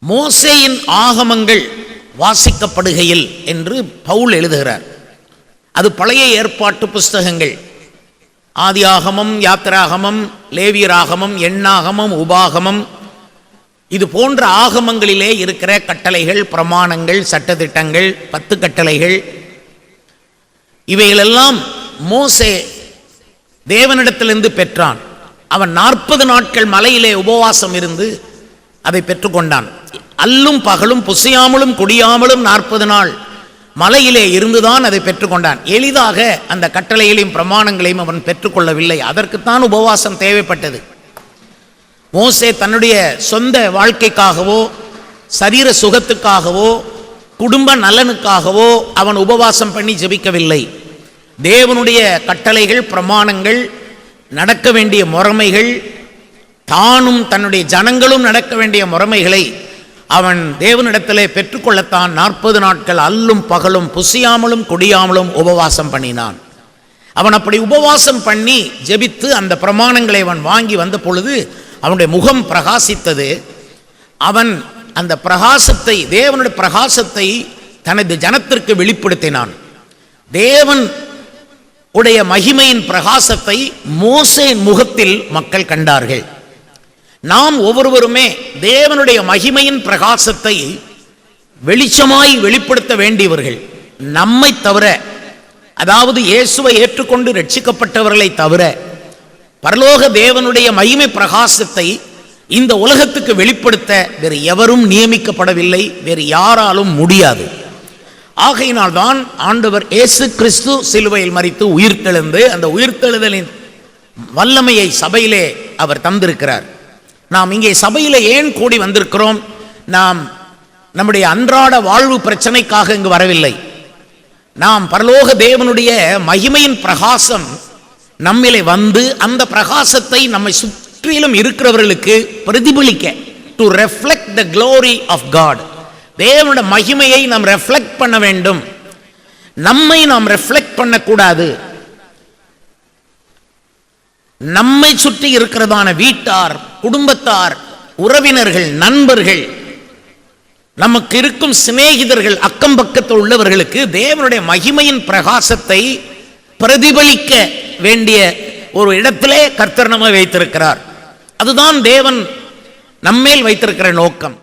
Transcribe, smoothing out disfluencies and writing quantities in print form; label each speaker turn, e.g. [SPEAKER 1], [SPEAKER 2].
[SPEAKER 1] மோசேயின் ஆகமங்கள் வாசிக்கப்படுகையில் என்று பவுல் எழுதுகிறார். அது பழைய ஏற்பாட்டு புஸ்தகங்கள், ஆதியாகமம், யாத்திராகமம், லேவியராகமம், எண்ணாகமம், உபாகமம், இது போன்ற ஆகமங்களிலே இருக்கிற கட்டளைகள், பிரமாணங்கள், சட்டதிட்டங்கள், 10 கட்டளைகள், இவைகளெல்லாம் மோசே தேவனிடத்திலிருந்து பெற்றான். அவன் 40 நாட்கள் மலையிலே உபவாசம் இருந்து அதை பெற்றுக்கொண்டான். அல்லும் பகலும் புசியாமலும் குடியாமலும் 40 நாள் மலையிலே இருந்துதான் அதை பெற்றுக்கொண்டான். எளிதாக அந்த கட்டளைகளையும் பிரமாணங்களையும் அவன் பெற்றுக்கொள்ளவில்லை. அதற்குத்தான் உபவாசம் தேவைப்பட்டது. மோசே தன்னுடைய சொந்த வாழ்க்கைக்காகவோ, சரீர சுகத்துக்காகவோ, குடும்ப நலனுக்காகவோ அவன் உபவாசம் பண்ணி ஜெபிக்கவில்லை. தேவனுடைய கட்டளைகள், பிரமாணங்கள், நடக்க வேண்டிய முறைமைகள், தானும் தன்னுடைய ஜனங்களும் நடக்க வேண்டிய முறைமைகளை அவன் தேவனிடத்திலே பெற்றுக்கொள்ளத்தான் 40 நாட்கள் அல்லும் பகலும் புசியாமலும் குடியாமலும் உபவாசம் பண்ணினான். அவன் அப்படி உபவாசம் பண்ணி ஜெபித்து அந்த பிரமாணங்களை அவன் வாங்கி வந்த பொழுது அவனுடைய முகம் பிரகாசித்தது. அவன் அந்த பிரகாசத்தை, தேவனுடைய பிரகாசத்தை தனது ஜனத்திற்கு வெளிப்படுத்தினான். தேவன் உடைய மகிமையின் பிரகாசத்தை மோசேயின் முகத்தில் மக்கள் கண்டார்கள். நாம் ஒவ்வொருவருமே தேவனுடைய மகிமையின் பிரகாசத்தை வெளிச்சமாய் வெளிப்படுத்த வேண்டியவர்கள். நம்மை தவிர, அதாவது இயேசுவை ஏற்றுக்கொண்டு ரட்சிக்கப்பட்டவர்களை தவிர, பரலோக தேவனுடைய மகிமை பிரகாசத்தை இந்த உலகத்துக்கு வெளிப்படுத்த வேறு எவரும் நியமிக்கப்படவில்லை, வேறு யாராலும் முடியாது. ஆகையினால் தான் ஆண்டவர் இயேசு கிறிஸ்து சிலுவையில் மரித்து உயிர்த்தெழுந்து அந்த உயிர்த்தெழுதலின் வல்லமையை சபையிலே அவர் தந்திருக்கிறார். நாம் இங்கே சபையில் ஏன் கூடி வந்திருக்கிறோம்? நாம் நம்முடைய அன்றாட வாழ்வு பிரச்சனைக்காக இங்கு வரவில்லை. நாம் பரலோக தேவனுடைய மகிமையின் பிரகாசம் நம்மிலே வந்து அந்த பிரகாசத்தை நம்மை சுற்றிலும் இருக்கிறவர்களுக்கு பிரதிபலிக்க, to reflect the glory of God, தேவனுடைய மகிமையை நாம் ரெஃப்ளெக்ட் பண்ண வேண்டும். நம்மை நாம் ரெஃப்ளெக்ட் பண்ணக்கூடாது. நம்மை சுற்றி இருக்கிறதான வீட்டார், குடும்பத்தார், உறவினர்கள், நண்பர்கள், நமக்கு இருக்கும் சிநேகிதர்கள், அக்கம் பக்கத்தில் உள்ளவர்களுக்கு தேவனுடைய மகிமையின் பிரகாசத்தை பிரதிபலிக்க வேண்டிய ஒரு இடத்திலே கர்த்தர் நம்மை வைத்திருக்கிறார். அதுதான் தேவன் நம்மேல் வைத்திருக்கிற நோக்கம்.